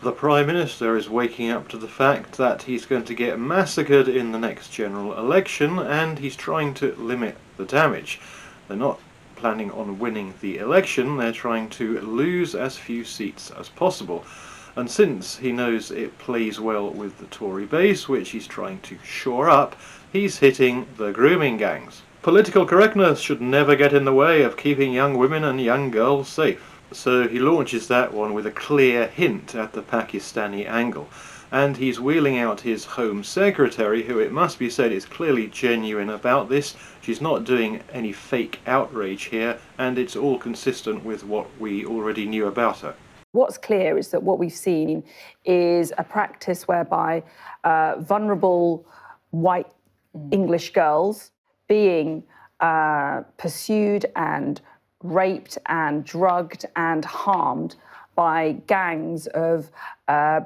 The Prime Minister is waking up to the fact that he's going to get massacred in the next general election, and he's trying to limit the damage. They're not planning on winning the election, they're trying to lose as few seats as possible. And since he knows it plays well with the Tory base, which he's trying to shore up, he's hitting the grooming gangs. Political correctness should never get in the way of keeping young women and young girls safe. So he launches that one with a clear hint at the Pakistani angle. And he's wheeling out his Home Secretary, who it must be said is clearly genuine about this. She's not doing any fake outrage here, and it's all consistent with what we already knew about her. What's clear is that what we've seen is a practice whereby vulnerable white English girls being pursued and raped and drugged and harmed by gangs of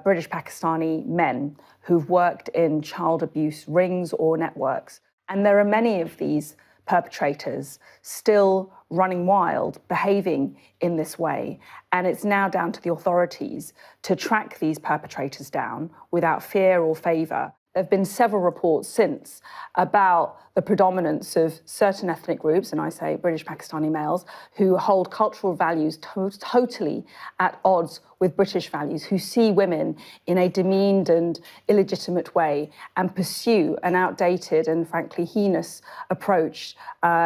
British Pakistani men who've worked in child abuse rings or networks. And there are many of these perpetrators still running wild, behaving in this way. And it's now down to the authorities to track these perpetrators down without fear or favour. There have been several reports since about the predominance of certain ethnic groups, and I say British Pakistani males, who hold cultural values totally at odds with British values, who see women in a demeaned and illegitimate way and pursue an outdated and frankly heinous approach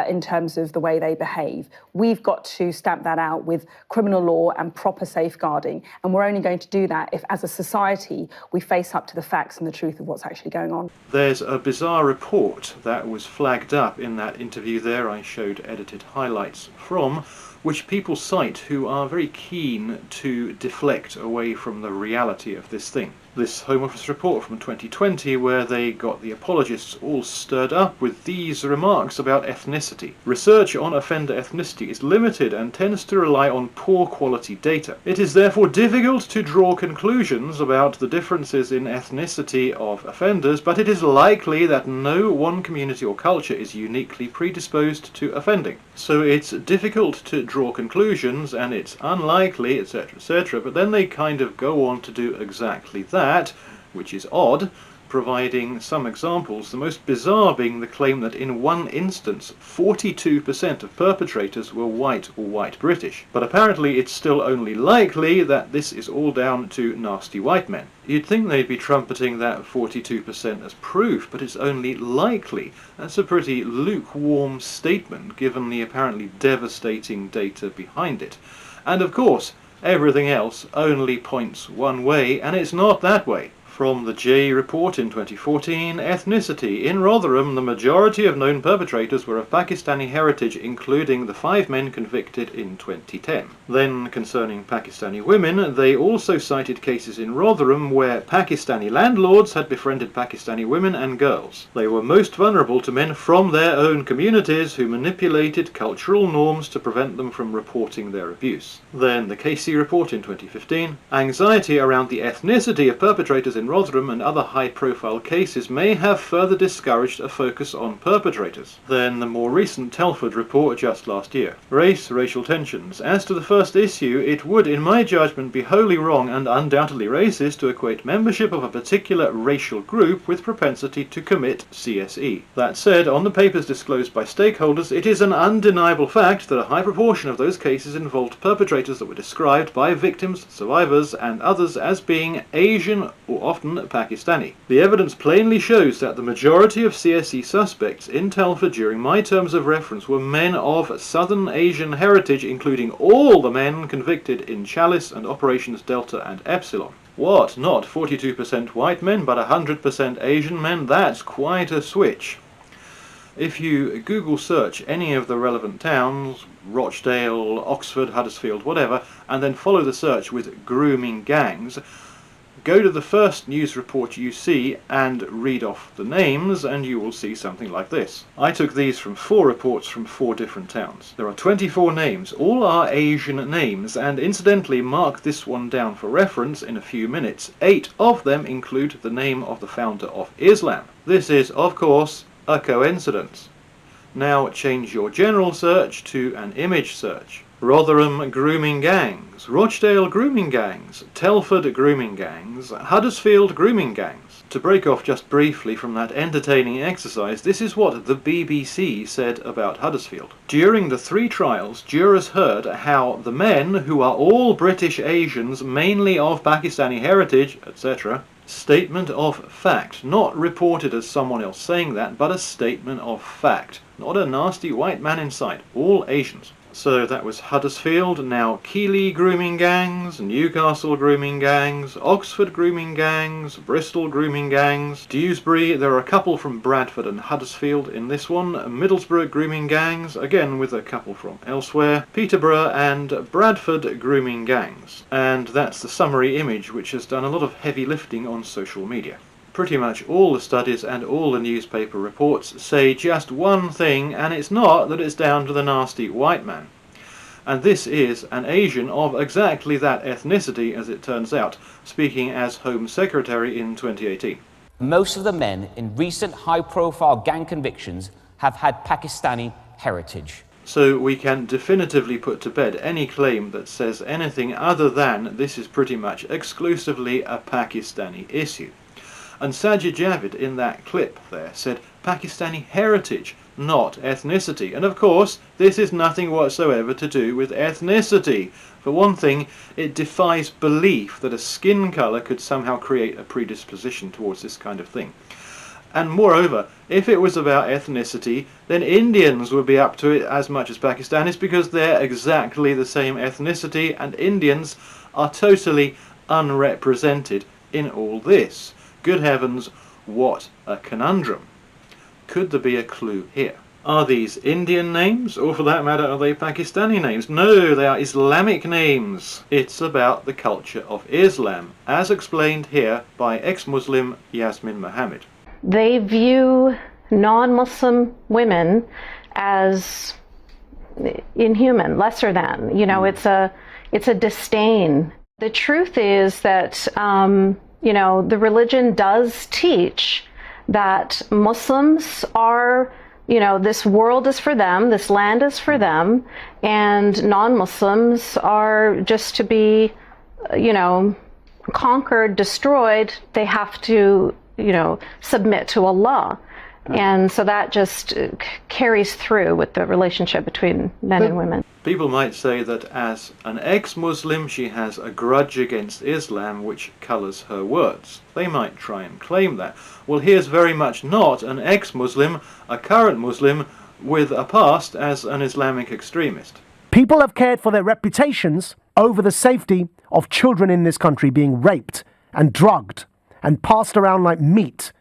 in terms of the way they behave. We've got to stamp that out with criminal law and proper safeguarding, and we're only going to do that if, as a society, we face up to the facts and the truth of what's actually going on. There's a bizarre report that was flagged up in that interview there I showed edited highlights from, which people cite who are very keen to deflect away from the reality of this thing. This Home Office report from 2020 where they got the apologists all stirred up with these remarks about ethnicity. Research on offender ethnicity is limited and tends to rely on poor quality data. It is therefore difficult to draw conclusions about the differences in ethnicity of offenders, but it is likely that no one community or culture is uniquely predisposed to offending. So it's difficult to draw conclusions and it's unlikely, etc., but then they kind of go on to do exactly that, which is odd, providing some examples, the most bizarre being the claim that in one instance 42% of perpetrators were white or white British. But apparently it's still only likely that this is all down to nasty white men. You'd think they'd be trumpeting that 42% as proof, but it's only likely. That's a pretty lukewarm statement given the apparently devastating data behind it. And of course, everything else only points one way, and it's not that way. From the J report in 2014, ethnicity. In Rotherham, the majority of known perpetrators were of Pakistani heritage, including the 5 men convicted in 2010. Then, concerning Pakistani women, they also cited cases in Rotherham where Pakistani landlords had befriended Pakistani women and girls. They were most vulnerable to men from their own communities who manipulated cultural norms to prevent them from reporting their abuse. Then, the Casey report in 2015, anxiety around the ethnicity of perpetrators in Rotherham and other high-profile cases may have further discouraged a focus on perpetrators. Then the more recent Telford report just last year. Race, racial tensions. As to the first issue, it would, in my judgment, be wholly wrong and undoubtedly racist to equate membership of a particular racial group with propensity to commit CSE. That said, on the papers disclosed by stakeholders, it is an undeniable fact that a high proportion of those cases involved perpetrators that were described by victims, survivors, and others as being Asian or often Pakistani. The evidence plainly shows that the majority of CSE suspects in Telford during my terms of reference were men of Southern Asian heritage, including all the men convicted in Chalice and Operations Delta and Epsilon. What? Not 42% white men, but 100% Asian men? That's quite a switch. If you Google search any of the relevant towns, Rochdale, Oxford, Huddersfield, whatever, and then follow the search with grooming gangs, go to the first news report you see and read off the names and you will see something like this. I took these from 4 reports from 4 different towns. There are 24 names, all are Asian names, and incidentally mark this one down for reference in a few minutes. 8 of them include the name of the founder of Islam. This is, of course, a coincidence. Now change your general search to an image search. Rotherham grooming gangs, Rochdale grooming gangs, Telford grooming gangs, Huddersfield grooming gangs. To break off just briefly from that entertaining exercise, this is what the BBC said about Huddersfield. During the 3 trials, jurors heard how the men, who are all British Asians, mainly of Pakistani heritage, etc., statement of fact, not reported as someone else saying that, but a statement of fact. Not a nasty white man in sight, all Asians. So that was Huddersfield, now Keighley grooming gangs, Newcastle grooming gangs, Oxford grooming gangs, Bristol grooming gangs, Dewsbury, there are a couple from Bradford and Huddersfield in this one, Middlesbrough grooming gangs, again with a couple from elsewhere, Peterborough and Bradford grooming gangs. And that's the summary image, which has done a lot of heavy lifting on social media. Pretty much all the studies and all the newspaper reports say just one thing, and it's not that it's down to the nasty white man. And this is an Asian of exactly that ethnicity, as it turns out, speaking as Home Secretary in 2018. Most of the men in recent high-profile gang convictions have had Pakistani heritage. So we can definitively put to bed any claim that says anything other than this is pretty much exclusively a Pakistani issue. And Sajid Javid in that clip there said Pakistani heritage, not ethnicity. And of course, this is nothing whatsoever to do with ethnicity. For one thing, it defies belief that a skin colour could somehow create a predisposition towards this kind of thing. And moreover, if it was about ethnicity, then Indians would be up to it as much as Pakistanis, because they're exactly the same ethnicity, and Indians are totally unrepresented in all this. Good heavens, what a conundrum. Could there be a clue here? Are these Indian names, or for that matter are they Pakistani names? No, they are Islamic names. It's about the culture of Islam, as explained here by ex-Muslim Yasmine Mohammed. They view non-Muslim women as inhuman, lesser than. You know, it's a disdain. The truth is that the religion does teach that Muslims are, this world is for them, this land is for them, and non-Muslims are just to be, conquered, destroyed. They have to, submit to Allah. And so that just carries through with the relationship between men and women. People might say that as an ex-Muslim she has a grudge against Islam which colours her words. They might try and claim that. Well, here's very much not an ex-Muslim, a current Muslim with a past as an Islamic extremist. People have cared for their reputations over the safety of children in this country being raped and drugged and passed around like meat,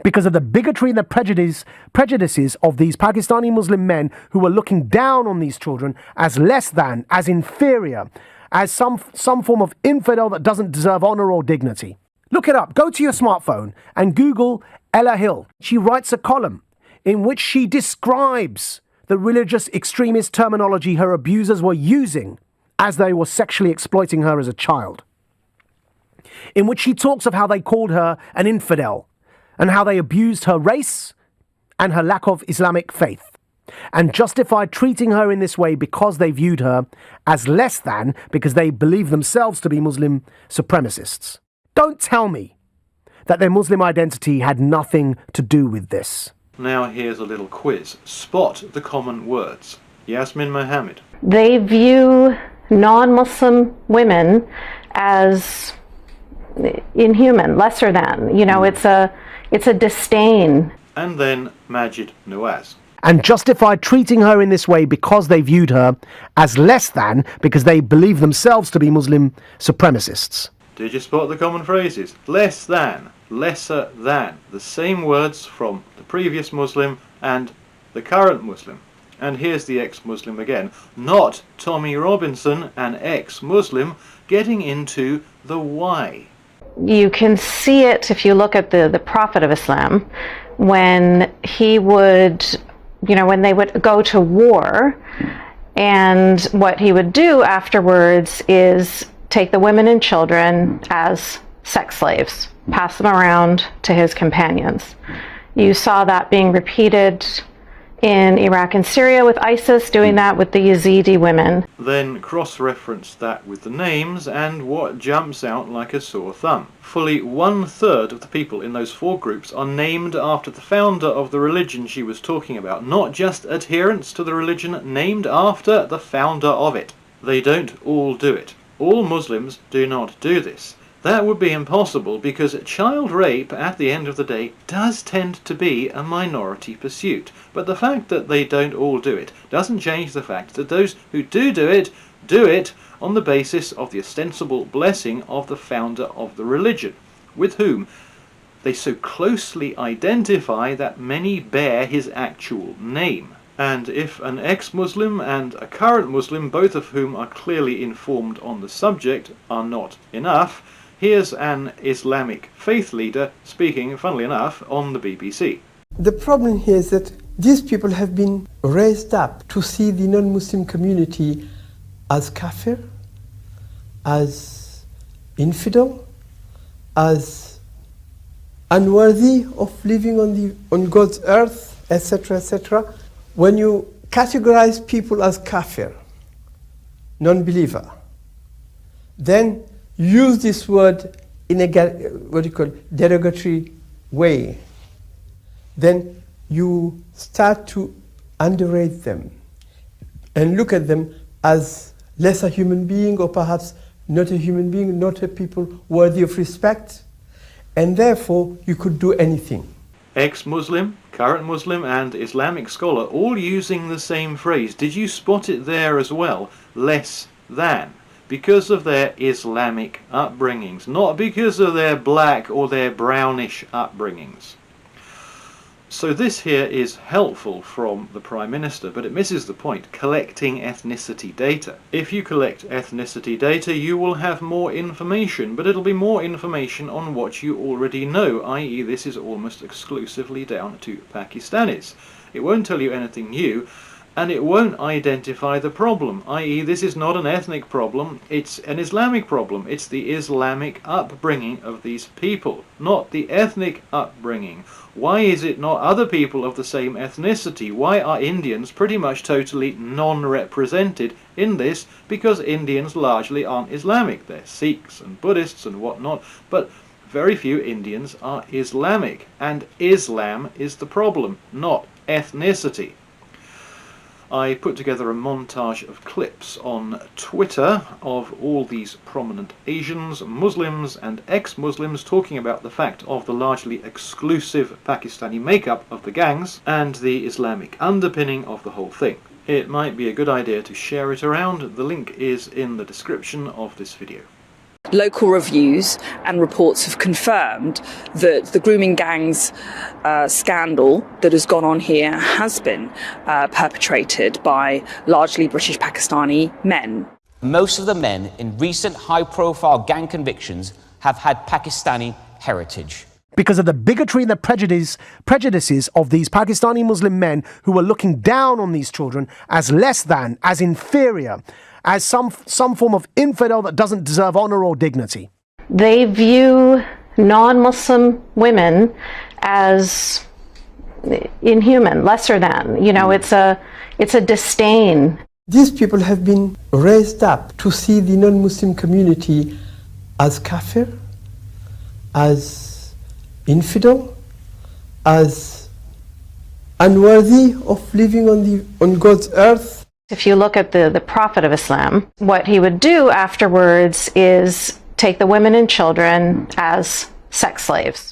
because of the bigotry and the prejudices of these Pakistani Muslim men who were looking down on these children as less than, as inferior, as some form of infidel that doesn't deserve honor or dignity. Look it up. Go to your smartphone and Google Ella Hill. She writes a column in which she describes the religious extremist terminology her abusers were using as they were sexually exploiting her as a child, in which she talks of how they called her an infidel, and how they abused her race and her lack of Islamic faith, and justified treating her in this way because they viewed her as less than, because they believed themselves to be Muslim supremacists. Don't tell me that their Muslim identity had nothing to do with this. Now here's a little quiz. Spot the common words. Yasmine Mohammed. They view non-Muslim women as inhuman, lesser than. It's a disdain. And then Maajid Nawaz. And justified treating her in this way because they viewed her as less than, because they believed themselves to be Muslim supremacists. Did you spot the common phrases? Less than, lesser than. The same words from the previous Muslim and the current Muslim. And here's the ex-Muslim again. Not Tommy Robinson, an ex-Muslim, getting into the why. You can see it if you look at the Prophet of Islam, when he would, when they would go to war, and what he would do afterwards is take the women and children as sex slaves, pass them around to his companions. You saw that being repeated in Iraq and Syria with ISIS, doing that with the Yazidi women. Then cross-reference that with the names, and what jumps out like a sore thumb. Fully 1/3 of the people in those 4 groups are named after the founder of the religion she was talking about, not just adherents to the religion, named after the founder of it. They don't all do it. All Muslims do not do this. That would be impossible because child rape, at the end of the day, does tend to be a minority pursuit. But the fact that they don't all do it doesn't change the fact that those who do it on the basis of the ostensible blessing of the founder of the religion, with whom they so closely identify that many bear his actual name. And if an ex-Muslim and a current Muslim, both of whom are clearly informed on the subject, are not enough, here's an Islamic faith leader speaking, funnily enough, on the BBC. The problem here is that these people have been raised up to see the non-Muslim community as kafir, as infidel, as unworthy of living on God's earth, etc., etc. When you categorize people as kafir, non-believer, then use this word in a derogatory way, then you start to underrate them and look at them as less a human being, or perhaps not a human being, not a people worthy of respect, and therefore you could do anything. Ex-Muslim, current Muslim and Islamic scholar all using the same phrase. Did you spot it there as well? Less than. Because of their Islamic upbringings, not because of their black or their brownish upbringings. So this here is helpful from the Prime Minister, but it misses the point, collecting ethnicity data. If you collect ethnicity data, you will have more information, but it'll be more information on what you already know, i.e. this is almost exclusively down to Pakistanis. It won't tell you anything new, and it won't identify the problem, i.e. this is not an ethnic problem, it's an Islamic problem. It's the Islamic upbringing of these people, not the ethnic upbringing. Why is it not other people of the same ethnicity? Why are Indians pretty much totally non-represented in this? Because Indians largely aren't Islamic. They're Sikhs and Buddhists and whatnot, but very few Indians are Islamic, and Islam is the problem, not ethnicity. I put together a montage of clips on Twitter of all these prominent Asians, Muslims and ex-Muslims talking about the fact of the largely exclusive Pakistani makeup of the gangs and the Islamic underpinning of the whole thing. It might be a good idea to share it around. The link is in the description of this video. Local reviews and reports have confirmed that the grooming gangs scandal that has gone on here has been perpetrated by largely British Pakistani men. Most of the men in recent high-profile gang convictions have had Pakistani heritage. Because of the bigotry and the prejudices of these Pakistani Muslim men who were looking down on these children as less than, as inferior, as some form of infidel that doesn't deserve honor or dignity. They view non-Muslim women as inhuman, lesser than. You know, it's a disdain. These people have been raised up to see the non-Muslim community as kafir, as infidel, as unworthy of living on God's earth. If you look at the Prophet of Islam, what he would do afterwards is take the women and children as sex slaves.